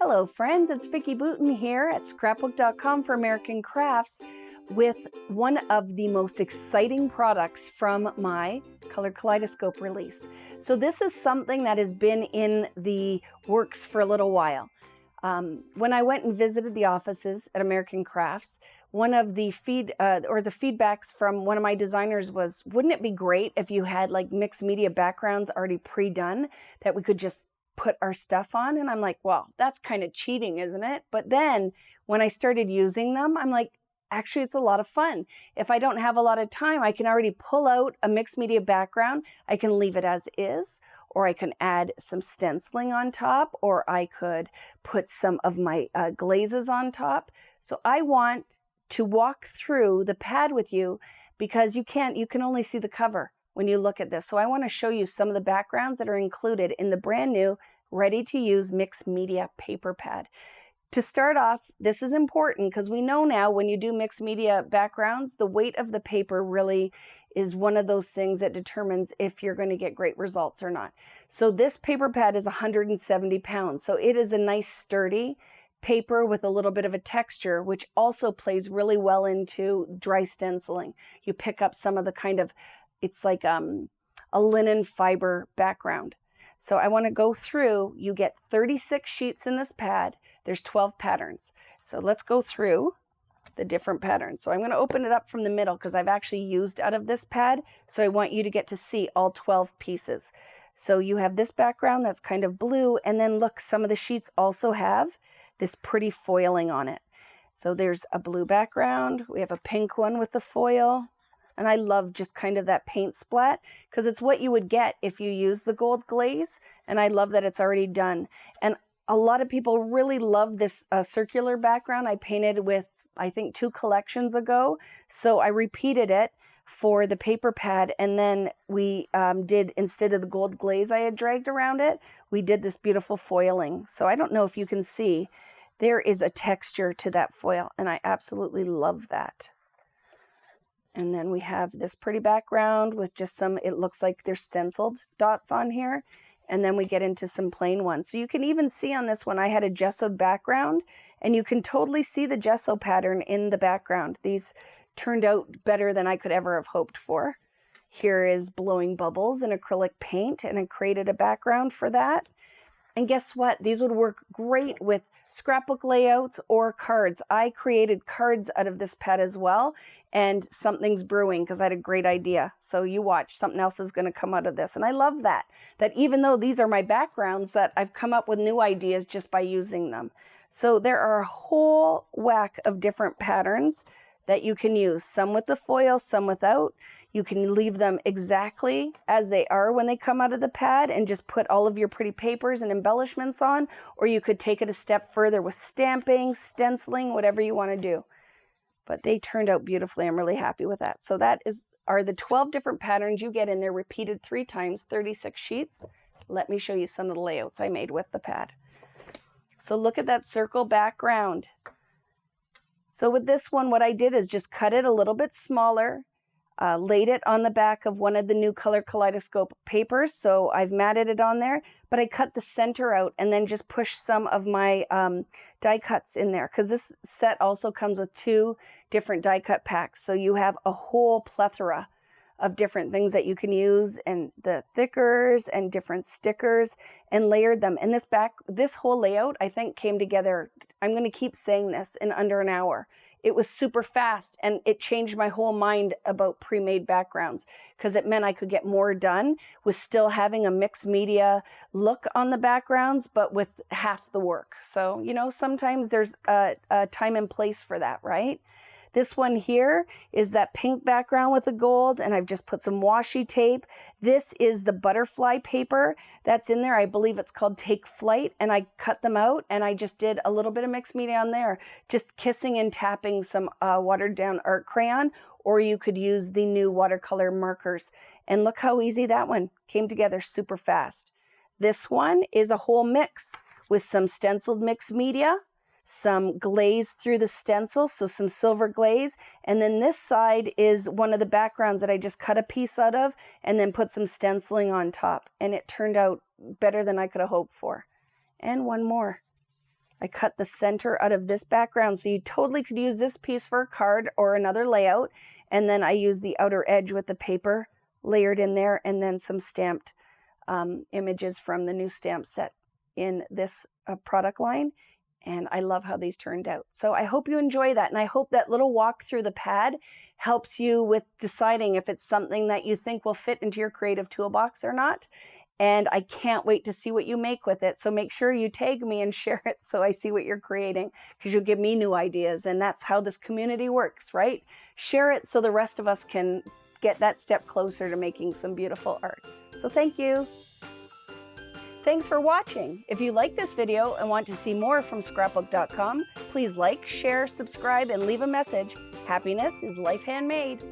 Hello friends, it's Vicki Boutin here at Scrapbook.com for American Crafts with one of the most exciting products from my Color Kaleidoscope release. So this is something that has been in the works for a little while. When I went and visited the offices at American Crafts, one of the feedbacks from one of my designers was, wouldn't it be great if you had like mixed media backgrounds already pre-done that we could just put our stuff on? And I'm like, well, that's kind of cheating, isn't it? But then when I started using them, I'm like, actually, it's a lot of fun. If I don't have a lot of time, I can already pull out a mixed media background. I can leave it as is, or I can add some stenciling on top, or I could put some of my glazes on top. So I want to walk through the pad with you because you can only see the cover when you look at this. So I want to show you some of the backgrounds that are included in the brand new ready to use mixed media paper pad. To start off, this is important because we know now when you do mixed media backgrounds, the weight of the paper really is one of those things that determines if you're going to get great results or not. So this paper pad is 170 pounds. So it is a nice sturdy paper with a little bit of a texture, which also plays really well into dry stenciling. You pick up some of the kind of, it's like a linen fiber background. So I want to go through, you get 36 sheets in this pad. There's 12 patterns. So let's go through the different patterns. So I'm going to open it up from the middle because I've actually used out of this pad. So I want you to get to see all 12 pieces. So you have this background that's kind of blue. And then look, some of the sheets also have this pretty foiling on it. So there's a blue background. We have a pink one with the foil. And I love just kind of that paint splat because it's what you would get if you use the gold glaze. And I love that it's already done. And a lot of people really love this circular background I painted with, I think, 2 collections ago. So I repeated it for the paper pad. And then we did, instead of the gold glaze I had dragged around it, we did this beautiful foiling. So I don't know if you can see, there is a texture to that foil. And I absolutely love that. And then we have this pretty background with just some, it looks like there's stenciled dots on here. And then we get into some plain ones. So you can even see on this one, I had a gessoed background and you can totally see the gesso pattern in the background. These turned out better than I could ever have hoped for. Here is blowing bubbles in acrylic paint and I created a background for that. And guess what? These would work great with scrapbook layouts or cards. I created cards out of this pad as well, and something's brewing because I had a great idea. So you watch, something else is going to come out of this. And I love that even though these are my backgrounds, that I've come up with new ideas just by using them. So there are a whole whack of different patterns that you can use, some with the foil, some without. You can leave them exactly as they are when they come out of the pad and just put all of your pretty papers and embellishments on, or you could take it a step further with stamping, stenciling, whatever you want to do. But they turned out beautifully. I'm really happy with that. So that are the 12 different patterns you get in there, repeated 3 times, 36 sheets. Let me show you some of the layouts I made with the pad. So look at that circle background. So with this one, what I did is just cut it a little bit smaller, laid it on the back of one of the new Color Kaleidoscope papers. So I've matted it on there, but I cut the center out and then just pushed some of my die cuts in there because this set also comes with 2 different die cut packs. So you have a whole plethora of different things that you can use, and the thickers and different stickers, and layered them. And this whole layout, I think, came together, I'm going to keep saying this, in under an hour. It was super fast, and it changed my whole mind about pre-made backgrounds because it meant I could get more done with still having a mixed media look on the backgrounds, but with half the work. So, you know, sometimes there's a time and place for that, right? This one here is that pink background with the gold, and I've just put some washi tape. This is the butterfly paper that's in there. I believe it's called Take Flight, and I cut them out, and I just did a little bit of mixed media on there, just kissing and tapping some watered down art crayon, or you could use the new watercolor markers. And look how easy that one came together super fast. This one is a whole mix with some stenciled mixed media, some glaze through the stencil, so some silver glaze. And then this side is one of the backgrounds that I just cut a piece out of and then put some stenciling on top. And it turned out better than I could have hoped for. And one more. I cut the center out of this background, so you totally could use this piece for a card or another layout. And then I use the outer edge with the paper layered in there, and then some stamped images from the new stamp set in this product line. And I love how these turned out. So I hope you enjoy that. And I hope that little walk through the pad helps you with deciding if it's something that you think will fit into your creative toolbox or not. And I can't wait to see what you make with it. So make sure you tag me and share it so I see what you're creating, because you'll give me new ideas. And that's how this community works, right? Share it so the rest of us can get that step closer to making some beautiful art. So thank you. Thanks for watching. If you like this video and want to see more from Scrapbook.com, please like, share, subscribe, and leave a message. Happiness is life handmade.